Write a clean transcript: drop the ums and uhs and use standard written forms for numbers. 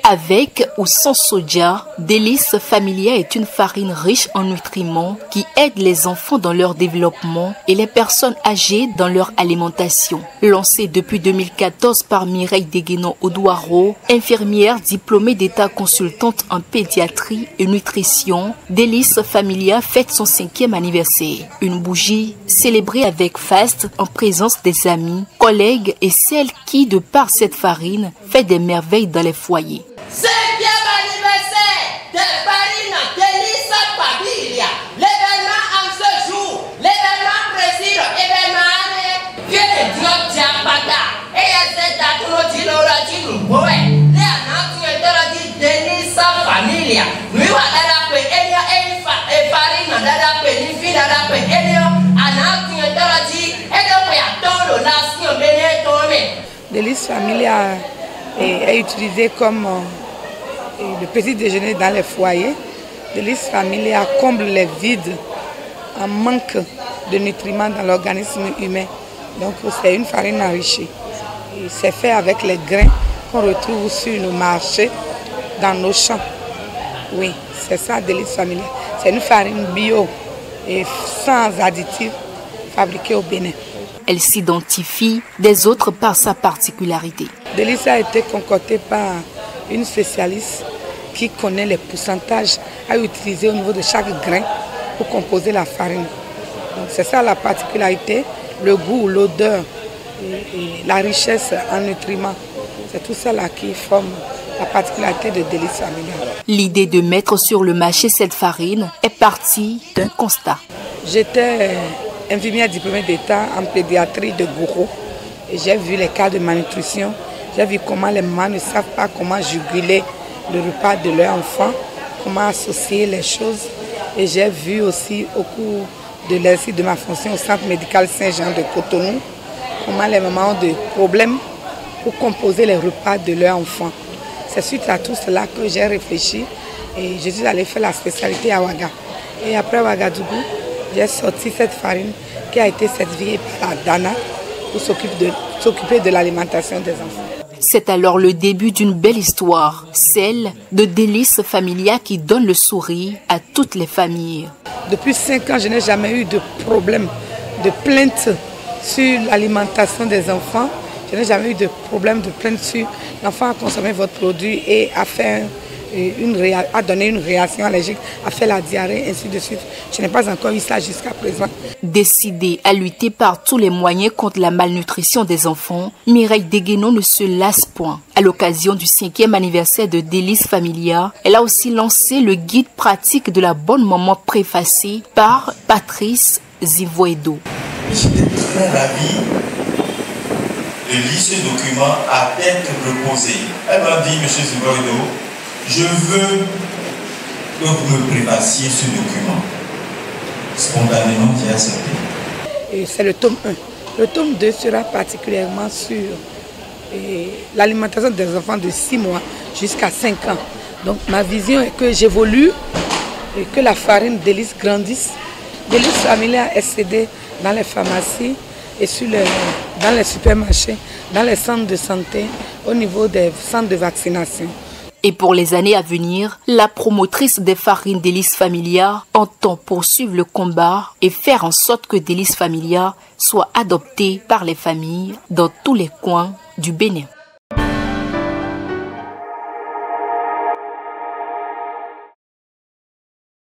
Avec ou sans soja, Délices Familia est une farine riche en nutriments qui aide les enfants dans leur développement et les personnes âgées dans leur alimentation. Lancée depuis 2014 par Mireille Deguenon-Odouaro, infirmière diplômée d'état consultante en pédiatrie et nutrition, Délices Familia fête son 5e anniversaire. Une bougie célébrée avec faste en présence des amis, collègues et celles qui, de par cette farine, fait des merveilles dans les foyers. 5e anniversaire de Farine Délices Familia. L'événement en ce jour, l'événement préside, événement que Dieu tient pas. Et c'est à tout le monde, les annonceurs de Délices Familia. Nous avons et farine d'Arape, ni fille d'Arape, et Délices Familia est utilisé comme le petit déjeuner dans les foyers. Délices Familia comble les vides en manque de nutriments dans l'organisme humain. Donc c'est une farine enrichie. C'est fait avec les grains qu'on retrouve sur nos marchés, dans nos champs. Oui, c'est ça Délices Familia. C'est une farine bio et sans additifs fabriquée au Bénin. Elle s'identifie des autres par sa particularité. Délices a été concoctée par une spécialiste qui connaît les pourcentages à utiliser au niveau de chaque grain pour composer la farine. Donc c'est ça la particularité, le goût, l'odeur et la richesse en nutriments. C'est tout ça là qui forme la particularité de Délices Familia. L'idée de mettre sur le marché cette farine est partie d'un constat. J'étais infirmière diplômée d'État en pédiatrie de Gouro et j'ai vu les cas de malnutrition. J'ai vu comment les mamans ne savent pas comment juguler le repas de leur enfant, comment associer les choses. Et j'ai vu aussi au cours de l'exercice de ma fonction au Centre médical Saint-Jean de Cotonou, comment les mamans ont des problèmes pour composer les repas de leur enfant. C'est suite à tout cela que j'ai réfléchi et je suis allée faire la spécialité à Ouaga. Et après Ouagadougou, j'ai sorti cette farine qui a été certifiée par la DANA pour s'occuper de l'alimentation des enfants. C'est alors le début d'une belle histoire, celle de Délices Familia qui donne le sourire à toutes les familles. Depuis 5 ans, je n'ai jamais eu de problème, de plainte sur l'alimentation des enfants. Je n'ai jamais eu de problème de plainte sur l'enfant a consommé votre produit et a donné une réaction allergique, a fait la diarrhée, ainsi de suite. Je n'ai pas encore eu ça jusqu'à présent. Décidée à lutter par tous les moyens contre la malnutrition des enfants, Mireille Deguenon ne se lasse point. À l'occasion du 5e anniversaire de Délices Familia, elle a aussi lancé le guide pratique de la bonne maman préfacé par Patrice Zivoedo. J'étais très ravi de lire ce document à tête reposée. Elle m'a dit, M. Zivoedo, je veux que vous me préfaciez ce document. Spontanément, j'ai accepté. C'est le tome 1. Le tome 2 sera particulièrement sur l'alimentation des enfants de 6 mois jusqu'à 5 ans. Donc ma vision est que j'évolue et que la farine Délices grandisse. Délices Familia est cédée dans les pharmacies et dans les supermarchés, dans les centres de santé, au niveau des centres de vaccination. Et pour les années à venir, la promotrice des farines Délices Familia entend poursuivre le combat et faire en sorte que Délices Familia soit adopté par les familles dans tous les coins du Bénin.